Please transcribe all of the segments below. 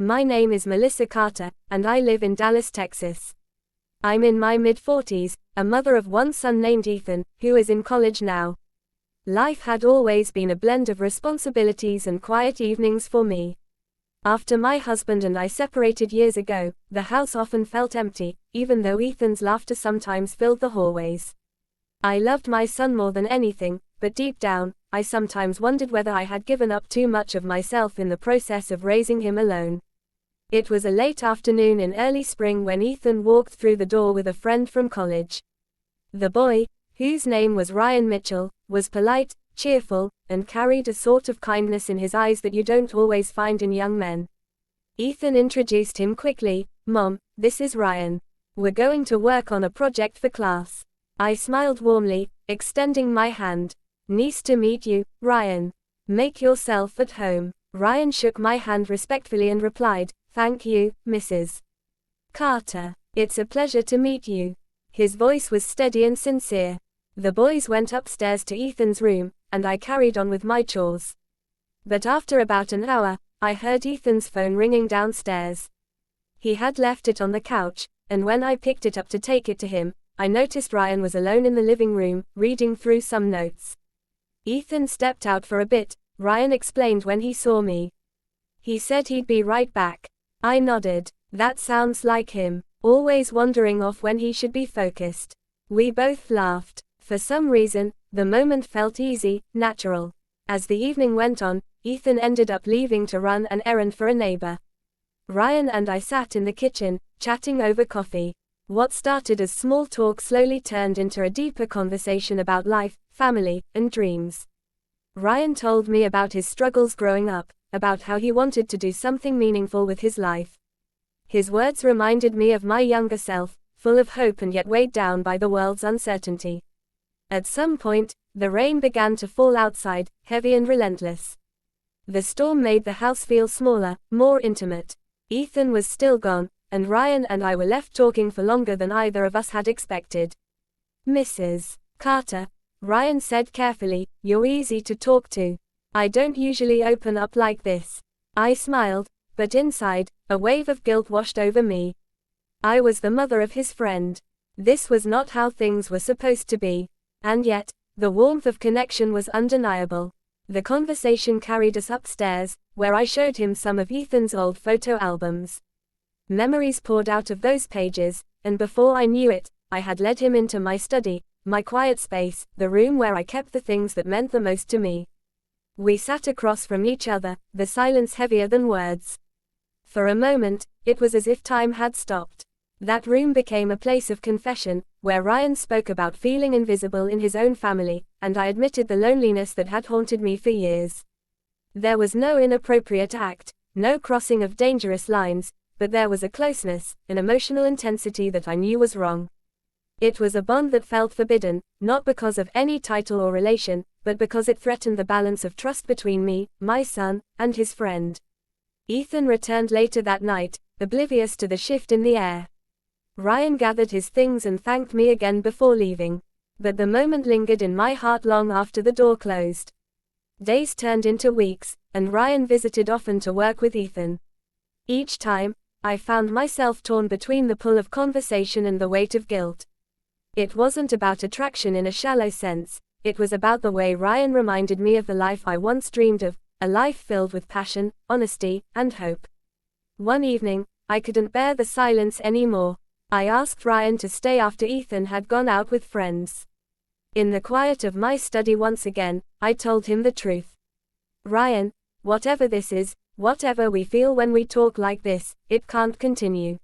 My name is Melissa Carter, and I live in Dallas, Texas. I'm in my mid-40s, a mother of one son named Ethan, who is in college now. Life had always been a blend of responsibilities and quiet evenings for me. After my husband and I separated years ago, the house often felt empty, even though Ethan's laughter sometimes filled the hallways. I loved my son more than anything, but deep down, I sometimes wondered whether I had given up too much of myself in the process of raising him alone. It was a late afternoon in early spring when Ethan walked through the door with a friend from college. The boy, whose name was Ryan Mitchell, was polite, cheerful, and carried a sort of kindness in his eyes that you don't always find in young men. Ethan introduced him quickly. "Mom, this is Ryan. We're going to work on a project for class." I smiled warmly, extending my hand. "Nice to meet you, Ryan. Make yourself at home." Ryan shook my hand respectfully and replied, "Thank you, Mrs. Carter. It's a pleasure to meet you." His voice was steady and sincere. The boys went upstairs to Ethan's room, and I carried on with my chores. But after about an hour, I heard Ethan's phone ringing downstairs. He had left it on the couch, and when I picked it up to take it to him, I noticed Ryan was alone in the living room, reading through some notes. "Ethan stepped out for a bit," Ryan explained when he saw me. "He said he'd be right back." I nodded. That sounds like him, always wandering off when he should be focused. We both laughed. For some reason, the moment felt easy, natural. As the evening went on, Ethan ended up leaving to run an errand for a neighbor. Ryan and I sat in the kitchen, chatting over coffee. What started as small talk slowly turned into a deeper conversation about life, family, and dreams. Ryan told me about his struggles growing up, about how he wanted to do something meaningful with his life. His words reminded me of my younger self, full of hope and yet weighed down by the world's uncertainty. At some point, the rain began to fall outside, heavy and relentless. The storm made the house feel smaller, more intimate. Ethan was still gone, and Ryan and I were left talking for longer than either of us had expected. "Mrs. Carter," Ryan said carefully, "you're easy to talk to. I don't usually open up like this." I smiled, but inside, a wave of guilt washed over me. I was the mother of his friend. This was not how things were supposed to be. And yet, the warmth of connection was undeniable. The conversation carried us upstairs, where I showed him some of Ethan's old photo albums. Memories poured out of those pages, and before I knew it, I had led him into my study, my quiet space, the room where I kept the things that meant the most to me. We sat across from each other, the silence heavier than words. For a moment, it was as if time had stopped. That room became a place of confession, where Ryan spoke about feeling invisible in his own family, and I admitted the loneliness that had haunted me for years. There was no inappropriate act, no crossing of dangerous lines, but there was a closeness, an emotional intensity that I knew was wrong. It was a bond that felt forbidden, not because of any title or relation, but because it threatened the balance of trust between me, my son, and his friend. Ethan returned later that night, oblivious to the shift in the air. Ryan gathered his things and thanked me again before leaving. But the moment lingered in my heart long after the door closed. Days turned into weeks, and Ryan visited often to work with Ethan. Each time, I found myself torn between the pull of conversation and the weight of guilt. It wasn't about attraction in a shallow sense, it was about the way Ryan reminded me of the life I once dreamed of, a life filled with passion, honesty, and hope. One evening, I couldn't bear the silence anymore. I asked Ryan to stay after Ethan had gone out with friends. In the quiet of my study once again, I told him the truth. "Ryan, whatever this is, whatever we feel when we talk like this, it can't continue.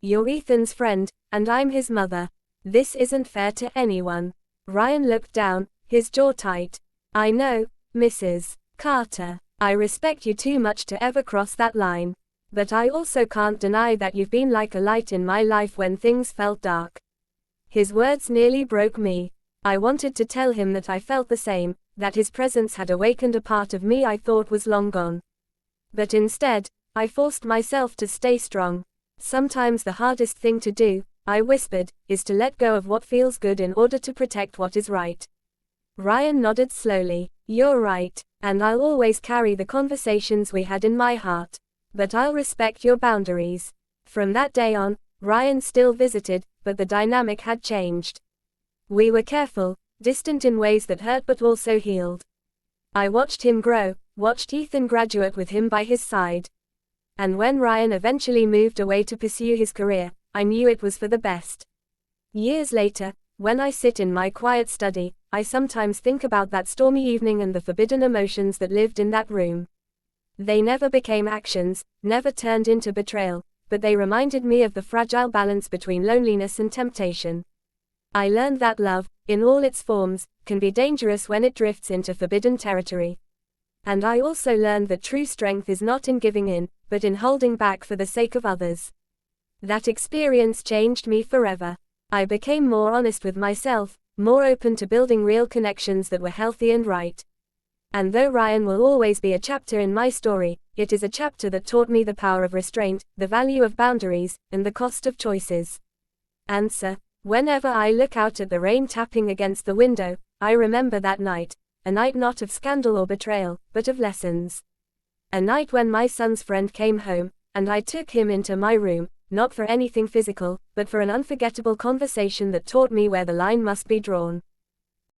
You're Ethan's friend, and I'm his mother. This isn't fair to anyone." Ryan looked down, his jaw tight. "I know, Mrs. Carter. I respect you too much to ever cross that line. But I also can't deny that you've been like a light in my life when things felt dark." His words nearly broke me. I wanted to tell him that I felt the same, that his presence had awakened a part of me I thought was long gone. But instead, I forced myself to stay strong. "Sometimes the hardest thing to do," I whispered, "is to let go of what feels good in order to protect what is right." Ryan nodded slowly. "You're right, and I'll always carry the conversations we had in my heart. But I'll respect your boundaries. From that day on, Ryan still visited, but the dynamic had changed. We were careful, distant in ways that hurt but also healed. I watched him grow, watched Ethan graduate with him by his side. And when Ryan eventually moved away to pursue his career, I knew it was for the best. Years later, when I sit in my quiet study, I sometimes think about that stormy evening and the forbidden emotions that lived in that room. They never became actions, never turned into betrayal, but they reminded me of the fragile balance between loneliness and temptation. I learned that love, in all its forms, can be dangerous when it drifts into forbidden territory. And I also learned that true strength is not in giving in, but in holding back for the sake of others. That experience changed me forever. I became more honest with myself, more open to building real connections that were healthy and right. And though Ryan will always be a chapter in my story, it is a chapter that taught me the power of restraint, the value of boundaries, and the cost of choices. Answer: whenever I look out at the rain tapping against the window, I remember that night, a night not of scandal or betrayal, but of lessons. A night when my son's friend came home, and I took him into my room, not for anything physical, but for an unforgettable conversation that taught me where the line must be drawn.